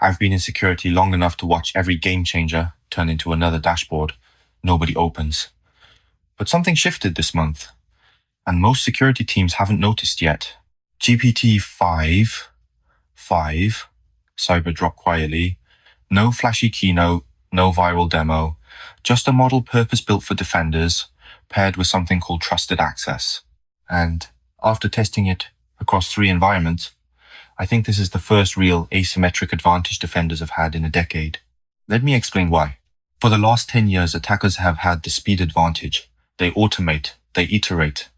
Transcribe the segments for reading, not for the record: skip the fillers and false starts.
I've been in security long enough to watch every game changer turn into another dashboard nobody opens. But something shifted this month, and most security teams haven't noticed yet. GPT-5.5-Cyber dropped quietly. No flashy keynote, no viral demo, just a model purpose-built for defenders, paired with something called trusted access. And after testing it across 3 environments, I think this is the first real asymmetric advantage defenders have had in a decade. Let me explain why. For the last 10 years, attackers have had the speed advantage. They automate, they iterate.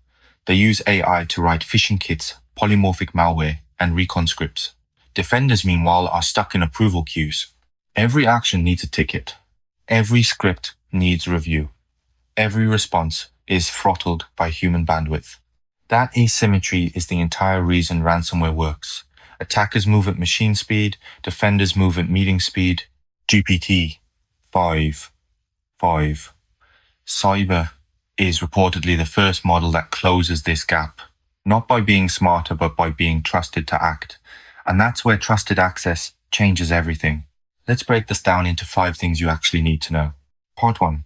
They use AI to write phishing kits, polymorphic malware, and recon scripts. Defenders, meanwhile, are stuck in approval queues. Every action needs a ticket. Every script needs review. Every response is throttled by human bandwidth. That asymmetry is the entire reason ransomware works. Attackers move at machine speed, defenders move at meeting speed. GPT-5.5-Cyber is reportedly the first model that closes this gap, not by being smarter, but by being trusted to act. And that's where trusted access changes everything. Let's break this down into 5 things you actually need to know. Part 1.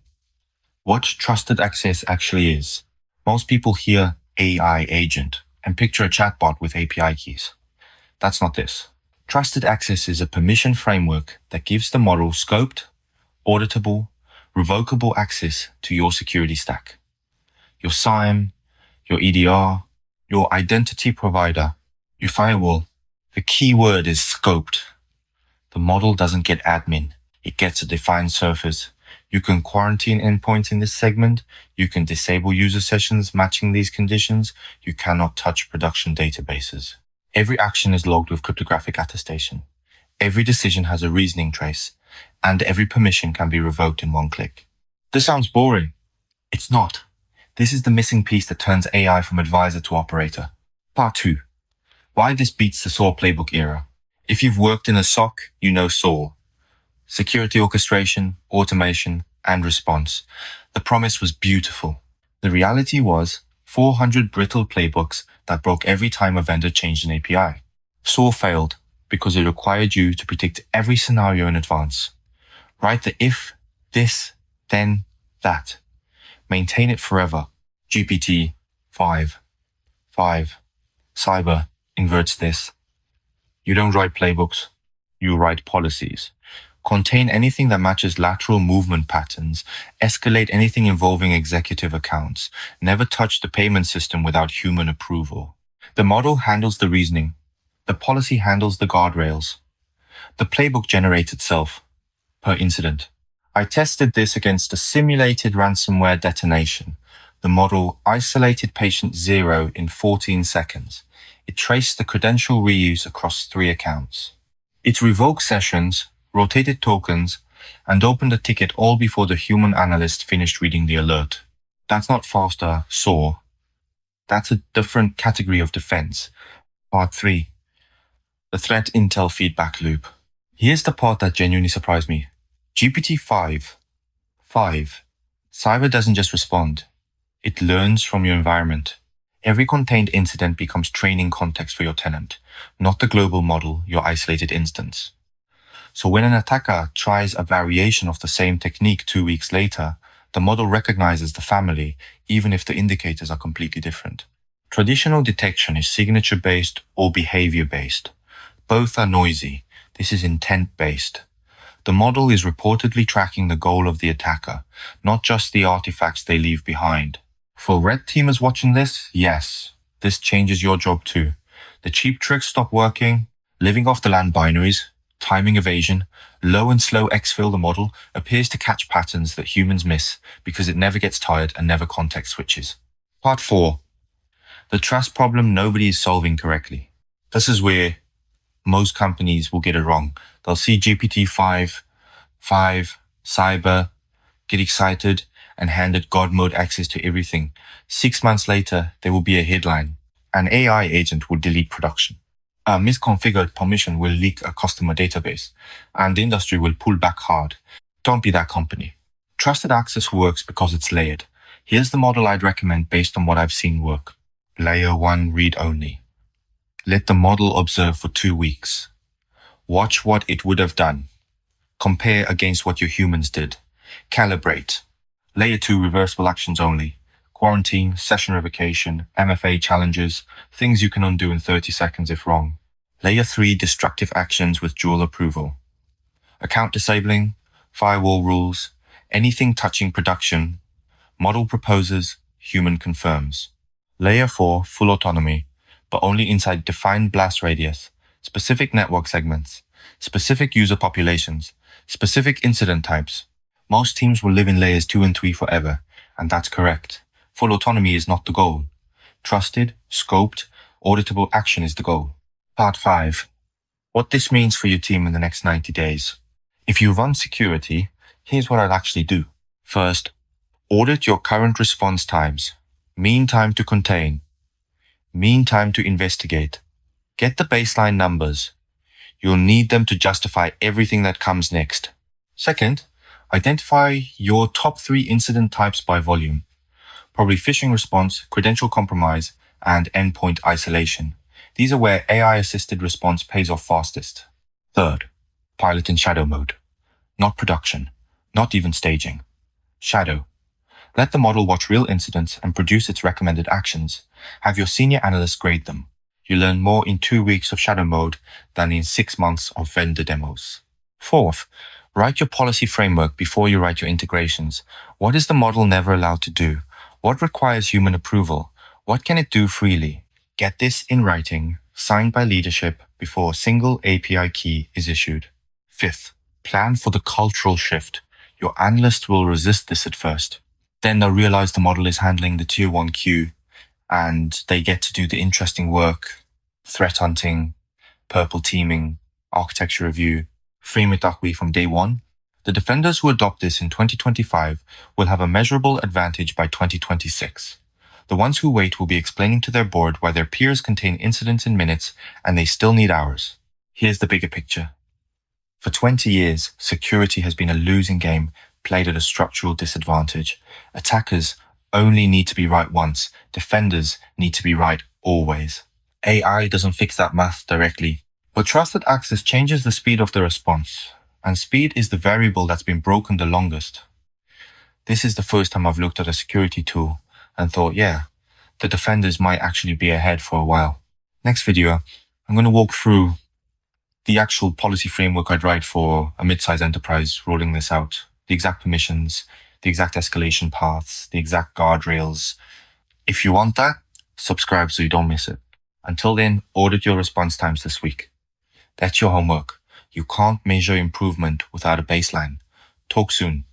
What trusted access actually is. Most people hear AI agent and picture a chatbot with API keys. That's not this. Trusted access is a permission framework that gives the model scoped, auditable, revocable access to your security stack. Your SIEM, your EDR, your identity provider, your firewall. The key word is scoped. The model doesn't get admin. It gets a defined surface. You can quarantine endpoints in this segment. You can disable user sessions matching these conditions. You cannot touch production databases. Every action is logged with cryptographic attestation. Every decision has a reasoning trace, and every permission can be revoked in one click. This sounds boring. It's not. This is the missing piece that turns AI from advisor to operator. Part 2. Why this beats the SOAR playbook era. If you've worked in a SOC, you know SOAR. Security orchestration, automation, and response. The promise was beautiful. The reality was 400 brittle playbooks that broke every time a vendor changed an API. SOAR failed because it required you to predict every scenario in advance. Write the if, this, then, that. Maintain it forever. GPT-5.5-Cyber inverts this. You don't write playbooks, you write policies. Contain anything that matches lateral movement patterns. Escalate anything involving executive accounts. Never touch the payment system without human approval. The model handles the reasoning. The policy handles the guardrails. The playbook generates itself per incident. I tested this against a simulated ransomware detonation. The model isolated patient 0 in 14 seconds. It traced the credential reuse across 3 accounts. It revoked sessions, rotated tokens, and opened a ticket all before the human analyst finished reading the alert. That's not faster SOAR. That's a different category of defense. Part 3. The threat intel feedback loop. Here's the part that genuinely surprised me. GPT-5.5-Cyber doesn't just respond. It learns from your environment. Every contained incident becomes training context for your tenant, not the global model, your isolated instance. So when an attacker tries a variation of the same technique 2 weeks later, the model recognizes the family, even if the indicators are completely different. Traditional detection is signature-based or behavior-based. Both are noisy. This is intent-based. The model is reportedly tracking the goal of the attacker, not just the artifacts they leave behind. For red teamers watching this, yes, this changes your job too. The cheap tricks stop working. Living off the land binaries, timing evasion, low and slow exfil the model appears to catch patterns that humans miss because it never gets tired and never context switches. Part 4. The trust problem nobody is solving correctly. This is where most companies will get it wrong. They'll see GPT-5.5-Cyber, get excited, and hand it God mode access to everything. 6 months later, there will be a headline. An AI agent will delete production. A misconfigured permission will leak a customer database, and the industry will pull back hard. Don't be that company. Trusted access works because it's layered. Here's the model I'd recommend based on what I've seen work. Layer 1 read only. Let the model observe for 2 weeks. Watch what it would have done. Compare against what your humans did. Calibrate. Layer 2 reversible actions only. Quarantine, session revocation, MFA challenges, things you can undo in 30 seconds if wrong. Layer 3 destructive actions with dual approval. Account disabling, firewall rules, anything touching production, model proposes, human confirms. Layer 4 full autonomy, but only inside defined blast radius, specific network segments, specific user populations, specific incident types. Most teams will live in layers 2 and 3 forever, and that's correct. Full autonomy is not the goal. Trusted, scoped, auditable action is the goal. Part 5. What this means for your team in the next 90 days. If you run security, here's what I'd actually do. First, audit your current response times. Mean time to contain. Mean time to investigate. Get the baseline numbers. You'll need them to justify everything that comes next. Second, identify your top 3 incident types by volume. Probably phishing response, credential compromise, and endpoint isolation. These are where AI-assisted response pays off fastest. Third, pilot in shadow mode. Not production, not even staging. Shadow. Let the model watch real incidents and produce its recommended actions. Have your senior analysts grade them. You learn more in 2 weeks of shadow mode than in 6 months of vendor demos. Fourth, write your policy framework before you write your integrations. What is the model never allowed to do? What requires human approval? What can it do freely? Get this in writing, signed by leadership before a single API key is issued. Fifth, plan for the cultural shift. Your analysts will resist this at first. Then they'll realize the model is handling the tier 1 queue and they get to do the interesting work, threat hunting, purple teaming, architecture review, frame it that way from day one. The defenders who adopt this in 2025 will have a measurable advantage by 2026. The ones who wait will be explaining to their board why their peers contain incidents in minutes and they still need hours. Here's the bigger picture. For 20 years, security has been a losing game played at a structural disadvantage. Attackers only need to be right once. Defenders need to be right always. AI doesn't fix that math directly, but trusted access changes the speed of the response, and speed is the variable that's been broken the longest. This is the first time I've looked at a security tool and thought, yeah, the defenders might actually be ahead for a while. Next video, I'm going to walk through the actual policy framework I'd write for a mid-sized enterprise rolling this out. The exact permissions, the exact escalation paths, the exact guardrails. If you want that, subscribe so you don't miss it. Until then, audit your response times this week. That's your homework. You can't measure improvement without a baseline. Talk soon.